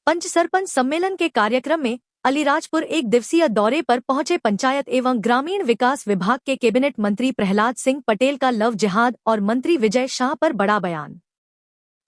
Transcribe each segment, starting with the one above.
पंच सरपंच सम्मेलन के कार्यक्रम में अलीराजपुर एक दिवसीय दौरे पर पहुंचे पंचायत एवं ग्रामीण विकास विभाग के कैबिनेट मंत्री प्रहलाद सिंह पटेल का लव जिहाद और मंत्री विजय शाह पर बड़ा बयान।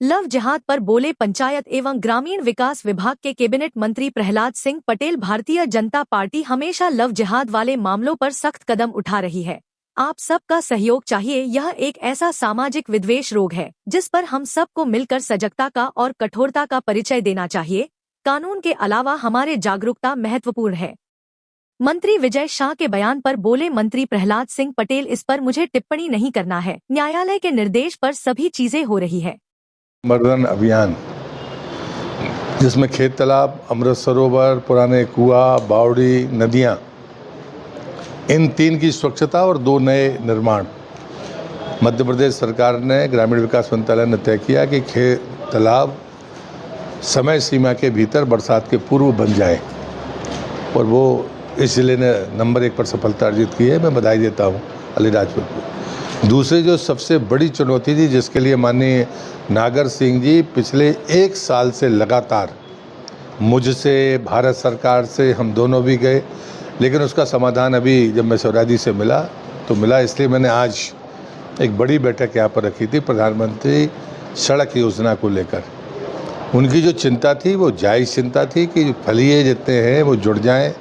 लव जिहाद पर बोले पंचायत एवं ग्रामीण विकास विभाग के कैबिनेट मंत्री प्रहलाद सिंह पटेल, भारतीय जनता पार्टी हमेशा लव जिहाद वाले मामलों पर सख्त कदम उठा रही है। आप सबका सहयोग चाहिए। यह एक ऐसा सामाजिक विद्वेष रोग है जिस पर हम सबको मिलकर सजगता का और कठोरता का परिचय देना चाहिए। कानून के अलावा हमारे जागरूकता महत्वपूर्ण है। मंत्री विजय शाह के बयान पर बोले मंत्री प्रहलाद सिंह पटेल, इस पर मुझे टिप्पणी नहीं करना है। न्यायालय के निर्देश पर सभी चीजें हो रही है। संवर्धन अभियान जिसमें खेत तालाब, अमृत सरोवर, पुराने कुआं, बावड़ी, नदियां, इन 3 की स्वच्छता और 2 नए निर्माण मध्य प्रदेश सरकार ने, ग्रामीण विकास मंत्रालय ने तय किया कि खेत तालाब समय सीमा के भीतर बरसात के पूर्व बन जाए और वो इस जिले ने नंबर 1 पर सफलता अर्जित की है। मैं बधाई देता हूँ अलीराजपुर को। दूसरी जो सबसे बड़ी चुनौती थी, जिसके लिए माननीय नागर सिंह जी पिछले 1 साल से लगातार मुझसे, भारत सरकार से हम दोनों भी गए, लेकिन उसका समाधान अभी जब मैं शिवराज से मिला तो मिला। इसलिए मैंने आज एक बड़ी बैठक यहाँ पर रखी थी प्रधानमंत्री सड़क योजना को लेकर। उनकी जो चिंता थी वो जायज़ चिंता थी कि फलिए जितने हैं वो जुड़ जाएं।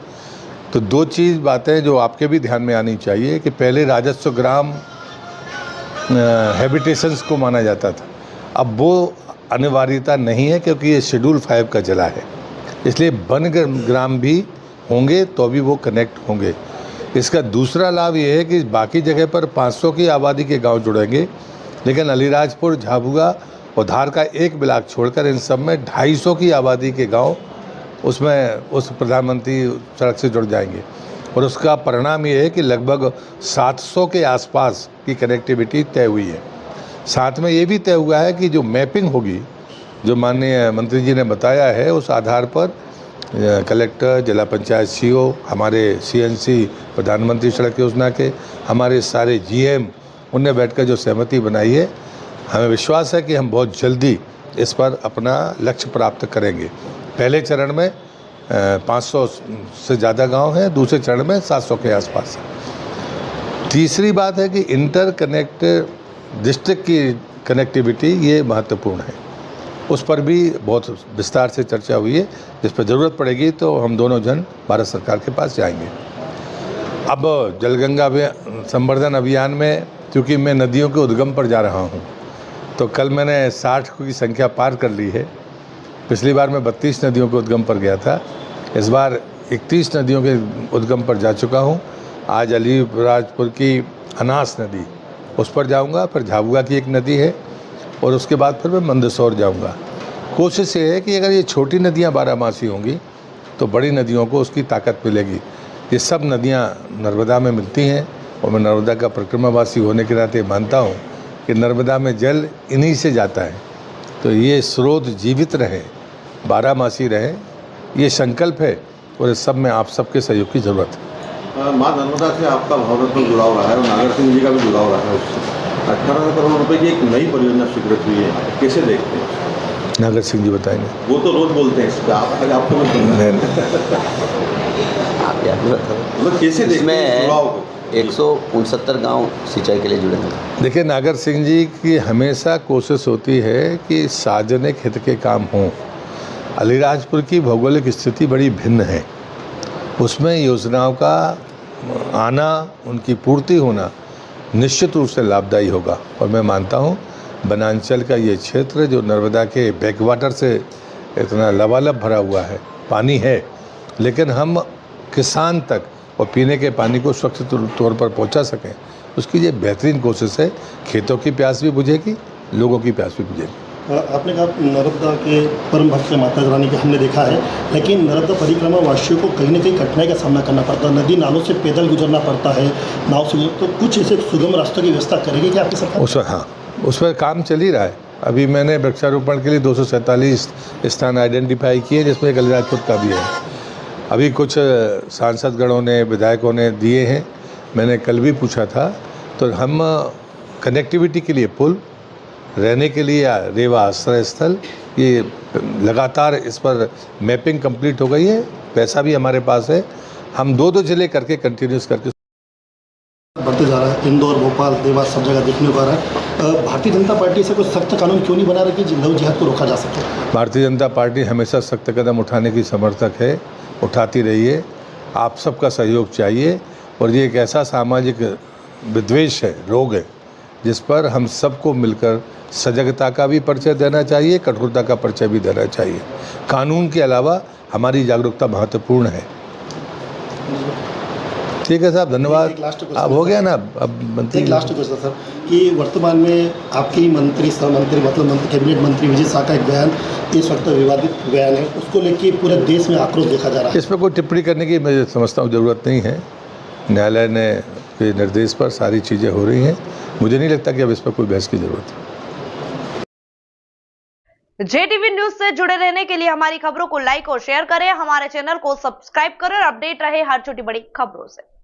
तो 2 बातें जो आपके भी ध्यान में आनी चाहिए कि पहले राजस्व ग्राम हैबिटेशंस को माना जाता था, अब वो अनिवार्यता नहीं है क्योंकि ये शेड्यूल 5 का जिला है। इसलिए वन ग्राम भी होंगे तो भी वो कनेक्ट होंगे। इसका दूसरा लाभ ये है कि बाकी जगह पर 500 की आबादी के गांव जुड़ेंगे, लेकिन अलीराजपुर, झाबुआ और धार का एक ब्लॉक छोड़कर इन सब में 250 की आबादी के गांव उसमें उस प्रधानमंत्री सड़क से जुड़ जाएंगे। और उसका परिणाम ये है कि लगभग 700 के आसपास की कनेक्टिविटी तय हुई है। साथ में ये भी तय हुआ है कि जो मैपिंग होगी, जो माननीय मंत्री जी ने बताया है, उस आधार पर कलेक्टर, जिला पंचायत सीओ, हमारे सीएनसी प्रधानमंत्री सड़क योजना के, हमारे सारे जीएम, उनने बैठकर जो सहमति बनाई है, हमें विश्वास है कि हम बहुत जल्दी इस पर अपना लक्ष्य प्राप्त करेंगे। पहले चरण में 500 से ज़्यादा गांव हैं, दूसरे चरण में 700 के आसपास है। तीसरी बात है कि इंटर कनेक्टेड डिस्ट्रिक्ट की कनेक्टिविटी ये महत्वपूर्ण है। उस पर भी बहुत विस्तार से चर्चा हुई है। जिस पर ज़रूरत पड़ेगी तो हम दोनों जन भारत सरकार के पास जाएंगे। अब जलगंगा संवर्धन अभियान में क्योंकि मैं नदियों के उद्गम पर जा रहा हूँ, तो कल मैंने 60 की संख्या पार कर ली है। पिछली बार मैं 32 नदियों के उद्गम पर गया था, इस बार 31 नदियों के उद्गम पर जा चुका हूँ। आज अलीराजपुर की अनास नदी, उस पर जाऊँगा, फिर झाबुआ की एक नदी है और उसके बाद फिर मैं मंदसौर जाऊँगा। कोशिश ये है कि अगर ये छोटी नदियाँ 12मासी होंगी तो बड़ी नदियों को उसकी ताकत मिलेगी। ये सब नदियाँ नर्मदा में मिलती हैं और मैं नर्मदा का परिक्रमावासी होने के नाते मानता हूँ कि नर्मदा में जल इन्हीं से जाता है। तो ये स्रोत जीवित रहे, 12मासी रहे, ये संकल्प है और इस सब में आप सबके सहयोग की ज़रूरत है। माँ नर्मदा से आपका भावनात्मक जुड़ाव रहा है और नागर सिंह जी का भी जुड़ाव रहा है उससे। 18 करोड़ रुपए की एक नई परियोजना स्वीकृत हुई है, कैसे देखते हैं? नागर सिंह जी बताएंगे। वो तो रोज बोलते हैं इस पर, आपको मतलब कैसे देखते हैं जुड़ाव को? 169 गांव सिंचाई के लिए जुड़े हैं। देखिए, नागर सिंह जी की हमेशा कोशिश होती है कि सार्वजनिक हित के काम हों। अलीराजपुर की भौगोलिक स्थिति बड़ी भिन्न है, उसमें योजनाओं का आना, उनकी पूर्ति होना निश्चित रूप से लाभदायी होगा। और मैं मानता हूँ वनांचल का ये क्षेत्र जो नर्मदा के बैकवाटर से इतना लबालब भरा हुआ है, पानी है, लेकिन हम किसान तक और पीने के पानी को स्वच्छ तौर पर पहुंचा सकें, उसकी ये बेहतरीन कोशिश है। खेतों की प्यास भी बुझेगी, लोगों की प्यास भी बुझेगी। आपने कहा नर्मदा के परम भक्त माता रानी का हमने देखा है, लेकिन नर्मदा परिक्रमा वासियों को कहीं ना कहीं कठिनाई का सामना करना पड़ता है। नदी नालों से पैदल गुजरना पड़ता है, नाव से, तो कुछ ऐसे सुगम रास्तों की व्यवस्था करेगी क्या आपकी सरकार? हाँ, उस पर काम चल ही रहा है। अभी मैंने वृक्षारोपण के लिए 247 स्थान आइडेंटिफाई किए, जिसमें एक अलीराजपुर का भी है। अभी कुछ सांसदगणों ने, विधायकों ने दिए हैं, मैंने कल भी पूछा था। तो हम कनेक्टिविटी के लिए पुल रहने के लिए या रेवा आश्रय स्थल, ये लगातार इस पर मैपिंग कंप्लीट हो गई है, पैसा भी हमारे पास है। हम दो जिले करके कंटिन्यूस करके बढ़ते जा रहा है। इंदौर, भोपाल, देवास सब जगह देखने को आ रहा है। भारतीय जनता पार्टी से कोई सख्त कानून क्यों नहीं बना रही कि लव जिहाद को रोका जा सके? भारतीय जनता पार्टी हमेशा सख्त कदम उठाने की समर्थक है, उठाती रही है। आप सबका सहयोग चाहिए और ये एक ऐसा सामाजिक विद्वेष है, रोग है, जिस पर हम सबको मिलकर सजगता का भी परिचय देना चाहिए, कठोरता का परिचय भी देना चाहिए। कानून के अलावा हमारी जागरूकता महत्वपूर्ण है। ठीक है साहब, धन्यवाद। अब हो गया ना, अब मंत्री। एक लास्ट क्वेश्चन सर, कि वर्तमान में आपकी मंत्री, सहमंत्री मतलब कैबिनेट मंत्री विजय शाह का एक बयान इस वक्त विवादित बयान है, उसको लेके पूरे देश में आक्रोश देखा जा रहा है। इस पर कोई टिप्पणी करने की मैं समझता हूँ ज़रूरत नहीं है। न्यायालय ने के निर्देश पर सारी चीज़ें हो रही हैं, मुझे नहीं लगता कि अब इस पर कोई बहस की जरूरत है। JTV न्यूज से जुड़े रहने के लिए हमारी खबरों को लाइक और शेयर करें, हमारे चैनल को सब्सक्राइब करें और अपडेट रहे हर छोटी बड़ी खबरों से।